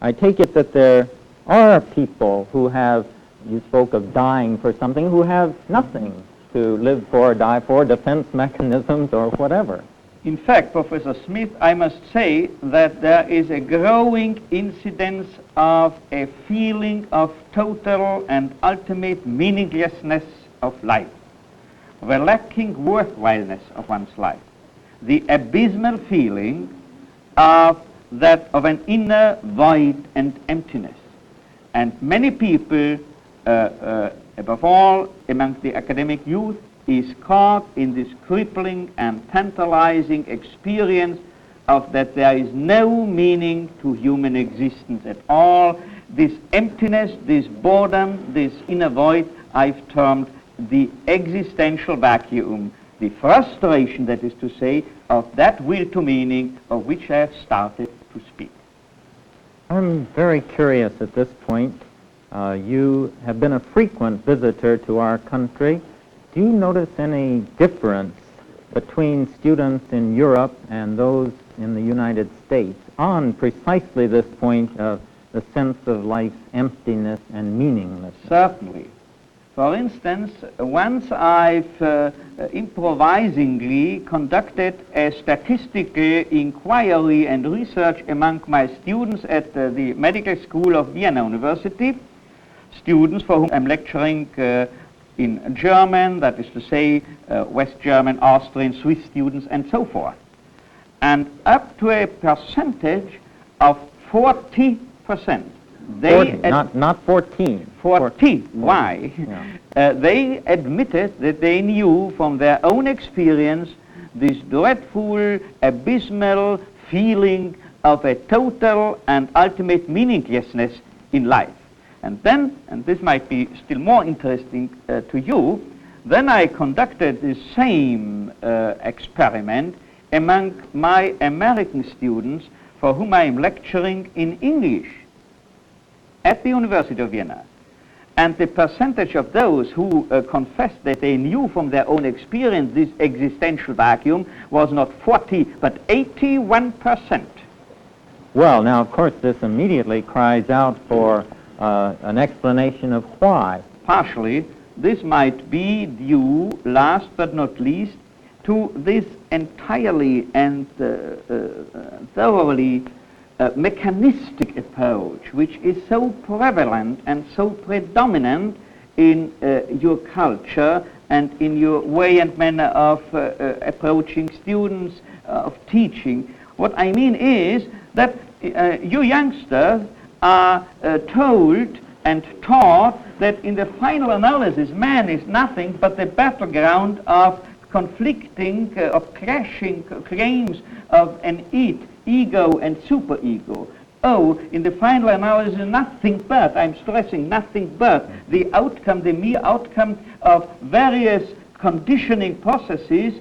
I take it that there are people who have, you spoke of dying for something, who have nothing to live for, die for, defense mechanisms or whatever. In fact, Professor Smith, I must say that there is a growing incidence of a feeling of total and ultimate meaninglessness of life, the lacking worthwhileness of one's life, the abysmal feeling of an inner void and emptiness. And many people, above all among the academic youth, is caught in this crippling and tantalizing experience of that there is no meaning to human existence at all. This emptiness, this boredom, this inner void, I've termed the existential vacuum, the frustration, that is to say, of that will to meaning of which I have started to speak. I'm very curious at this point. You have been a frequent visitor to our country. Do you notice any difference between students in Europe and those in the United States on precisely this point of the sense of life's emptiness and meaninglessness? Certainly. For instance, once I've improvisingly conducted a statistical inquiry and research among my students at the Medical School of Vienna University, students for whom I'm lecturing in German, that is to say, West German, Austrian, Swiss students, and so forth. And up to a percentage of 40%. Not 14. 40. Why? Yeah. They admitted that they knew from their own experience this dreadful, abysmal feeling of a total and ultimate meaninglessness in life. And then, and this might be still more interesting to you, then I conducted the same experiment among my American students for whom I am lecturing in English at the University of Vienna. And the percentage of those who confessed that they knew from their own experience this existential vacuum was not 40, but 81%. Well, now, of course, this immediately cries out for an explanation of why. Partially, this might be due, last but not least, to this entirely and thoroughly mechanistic approach, which is so prevalent and so predominant in your culture and in your way and manner of approaching students, of teaching. What I mean is that you youngsters are told and taught that in the final analysis man is nothing but the battleground of conflicting, of clashing claims of an ego and superego. Oh, in the final analysis, nothing but, I'm stressing, nothing but the outcome, the mere outcome of various conditioning processes,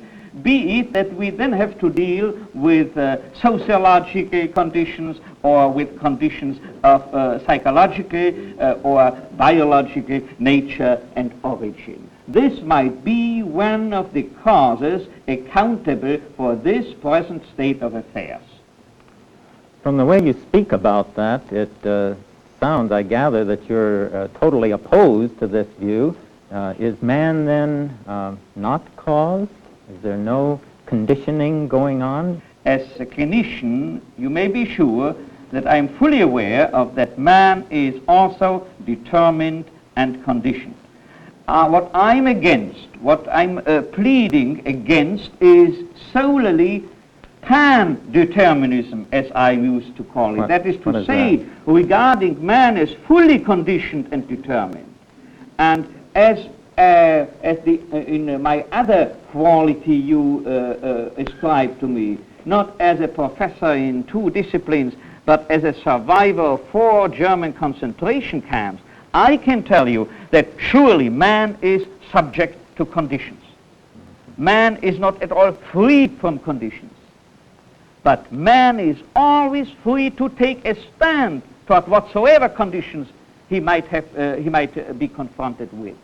be it that we then have to deal with sociological conditions or with conditions of psychological or biological nature and origin. This might be one of the causes accountable for this present state of affairs. From the way you speak about that, it sounds, I gather, that you're totally opposed to this view. Is man then not cause? Is there no conditioning going on? As a clinician, you may be sure that I'm fully aware of that man is also determined and conditioned. What I'm against, what I'm pleading against is solely pan-determinism, as I used to call it. That is to say, regarding man as fully conditioned and determined. And as in my other quality you ascribe to me, not as a professor in 2 disciplines, but as a survivor of 4 German concentration camps, I can tell you that surely man is subject to conditions. Man is not at all free from conditions. But man is always free to take a stand toward whatsoever conditions he might be confronted with.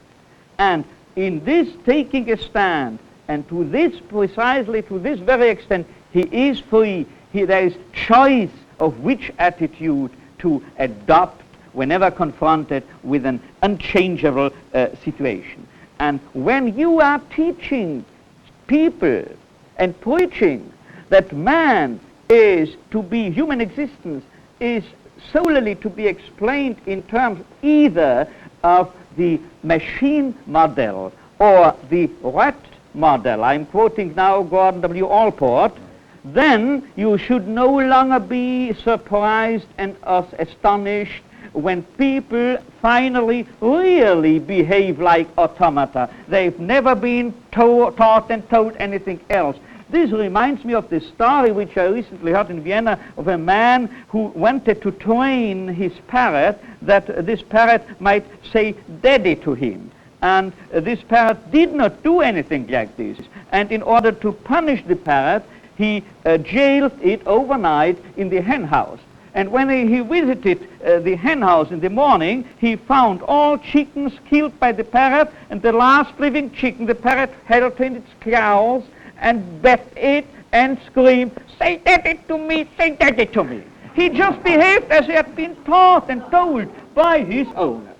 And in this taking a stand, and to this precisely, to this very extent, he is free. There is choice of which attitude to adopt whenever confronted with an unchangeable situation. And when you are teaching people and preaching that man is to be, human existence is solely to be explained in terms either of the machine model or the rat model, I'm quoting now Gordon W. Allport, then you should no longer be surprised and astonished when people finally really behave like automata. They've never been taught and told anything else. This reminds me of the story which I recently heard in Vienna of a man who wanted to train his parrot that this parrot might say daddy to him. And this parrot did not do anything like this. And in order to punish the parrot, he jailed it overnight in the hen house. And when he visited the hen house in the morning, he found all chickens killed by the parrot, and the last living chicken the parrot held in its claws and begged it and screamed, "Say daddy to me, say daddy to me." He just behaved as he had been taught and told by his owner.